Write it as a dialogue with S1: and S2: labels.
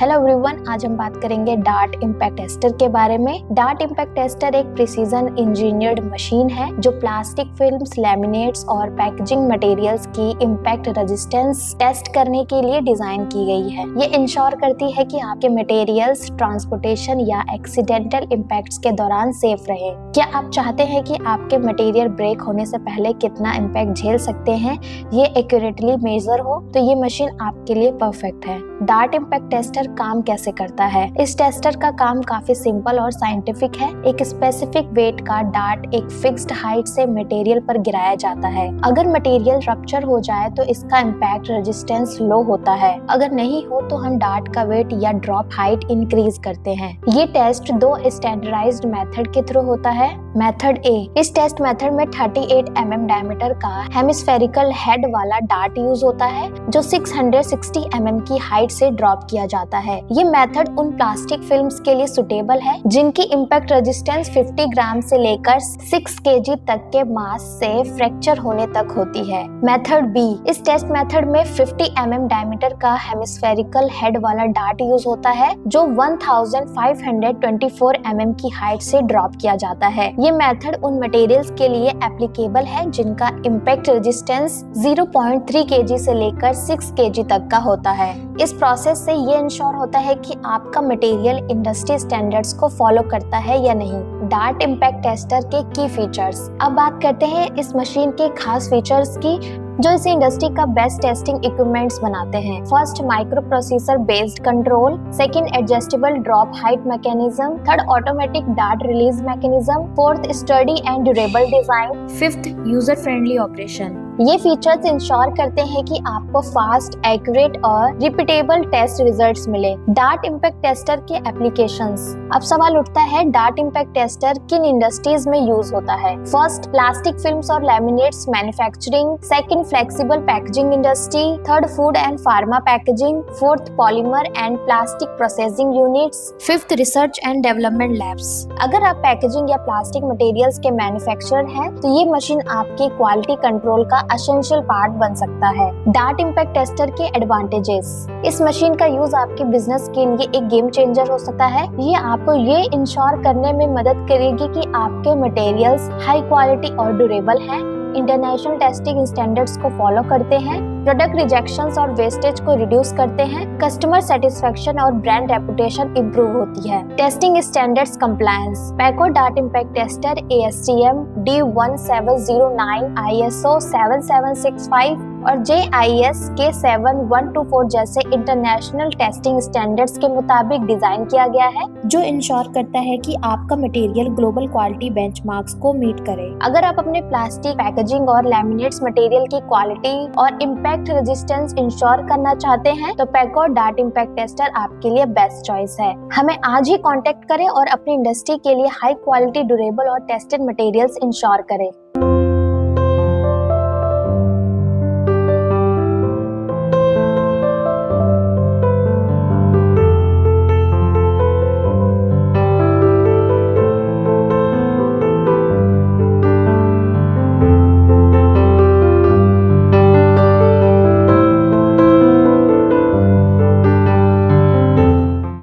S1: Hello everyone, आज हम बात करेंगे डार्ट इम्पैक्ट टेस्टर के बारे में। डार्ट इम्पैक्ट टेस्टर एक प्रिसीजन इंजीनियर्ड मशीन है जो प्लास्टिक फिल्म्स, लैमिनेट्स और पैकेजिंग मटेरियल्स की इम्पैक्ट रेजिस्टेंस टेस्ट करने के लिए डिजाइन की गई है। ये इंश्योर करती है कि आपके मटेरियल्स ट्रांसपोर्टेशन या एक्सीडेंटल इम्पैक्ट्स के दौरान सेफ रहे। क्या आप चाहते हैं कि आपके मटेरियल ब्रेक होने से पहले कितना इम्पैक्ट झेल सकते हैं, ये एक्यूरेटली मेजर हो, तो ये मशीन आपके लिए परफेक्ट है। डार्ट इम्पैक्ट टेस्टर काम कैसे करता है? इस टेस्टर का काम काफी सिंपल और साइंटिफिक है। एक स्पेसिफिक वेट का डार्ट एक फिक्स्ड हाइट से मटेरियल पर गिराया जाता है। अगर मटेरियल रप्चर हो जाए तो इसका इम्पैक्ट रेजिस्टेंस लो होता है। अगर नहीं हो तो हम डार्ट का वेट या ड्रॉप हाइट इंक्रीज करते हैं। ये टेस्ट दो स्टैंडर्डाइज्ड मेथड के थ्रू होता है। मेथड ए, इस टेस्ट मेथड में 38 mm डायमीटर का हेमिस्फेरिकल हेड वाला डार्ट यूज होता है जो 660 mm की हाइट से ड्रॉप किया जाता है। ये मेथड उन प्लास्टिक फिल्म्स के लिए सुटेबल है जिनकी इम्पैक्ट रेजिस्टेंस 50 ग्राम से लेकर 6 kg तक के मास से फ्रैक्चर होने तक होती है। मेथड बी, इस टेस्ट मेथड में 50 mm डायमीटर का हेमिस्फेरिकल हेड वाला डार्ट यूज होता है जो 1524 mm की हाइट से ड्रॉप किया जाता है। ये मेथड उन मटेरियल्स के लिए एप्लीकेबल है जिनका इम्पैक्ट रेजिस्टेंस 0.3 kg से लेकर 6 kg तक का होता है। इस प्रोसेस से ये इंश्योर होता है कि आपका मटेरियल इंडस्ट्री स्टैंडर्ड्स को फॉलो करता है या नहीं। डार्ट इम्पैक्ट टेस्टर के की फीचर्स। अब बात करते हैं इस मशीन के खास फीचर्स की जो इसे इंडस्ट्री का बेस्ट टेस्टिंग इक्विपमेंट्स बनाते हैं। First, micro processor based control. Second, adjustable drop height mechanism. Third, automatic dart release mechanism. Fourth, study and durable design. Fifth, user friendly operation. ये फीचर्स इंश्योर करते हैं कि आपको फास्ट, एक्यूरेट और repeatable test results मिले। Dart impact tester के applications. अब सवाल उठता है, डार्ट इम्पैक्ट टेस्टर किन इंडस्ट्रीज में यूज होता है? फर्स्ट, प्लास्टिक फिल्म्स और laminates manufacturing. Second, flexible packaging industry. Third, food and pharma packaging. Fourth, polymer and plastic processing units. Fifth, research and development labs. अगर आप पैकेजिंग या plastic materials के manufacturer हैं तो ये मशीन आपकी क्वालिटी कंट्रोल का एसेंशियल पार्ट बन सकता है। डार्ट इम्पैक्ट टेस्टर के एडवांटेजेस। इस मशीन का यूज आपके बिजनेस के लिए एक गेम चेंजर हो सकता है। ये आपको ये इंश्योर करने में मदद करेगी कि आपके मटेरियल्स हाई क्वालिटी और ड्यूरेबल हैं, इंटरनेशनल टेस्टिंग स्टैंडर्ड्स को फॉलो करते हैं, प्रोडक्ट रिजेक्शंस और वेस्टेज को रिड्यूस करते हैं, कस्टमर सेटिस्फेक्शन और ब्रांड रेपुटेशन इंप्रूव होती है। Testing standards compliance. Pacorr dart impact tester ASTM D1709, ISO 7765 और JIS K7124 जैसे इंटरनेशनल टेस्टिंग स्टैंडर्ड्स के मुताबिक डिजाइन किया गया है जो इंश्योर करता है कि आपका मटेरियल ग्लोबल क्वालिटी बेंचमार्क्स को मीट करे। अगर आप अपने प्लास्टिक, पैकेजिंग और लैमिनेट्स मटेरियल की क्वालिटी और इम्पैक्ट रेजिस्टेंस इंश्योर करना चाहते हैं तो पैको डार्ट इम्पैक्ट टेस्टर आपके लिए बेस्ट चॉइस है। हमें आज ही कांटेक्ट करें और अपनी इंडस्ट्री के लिए हाई क्वालिटी, ड्यूरेबल और टेस्टेड मटेरियल्स इंश्योर करें।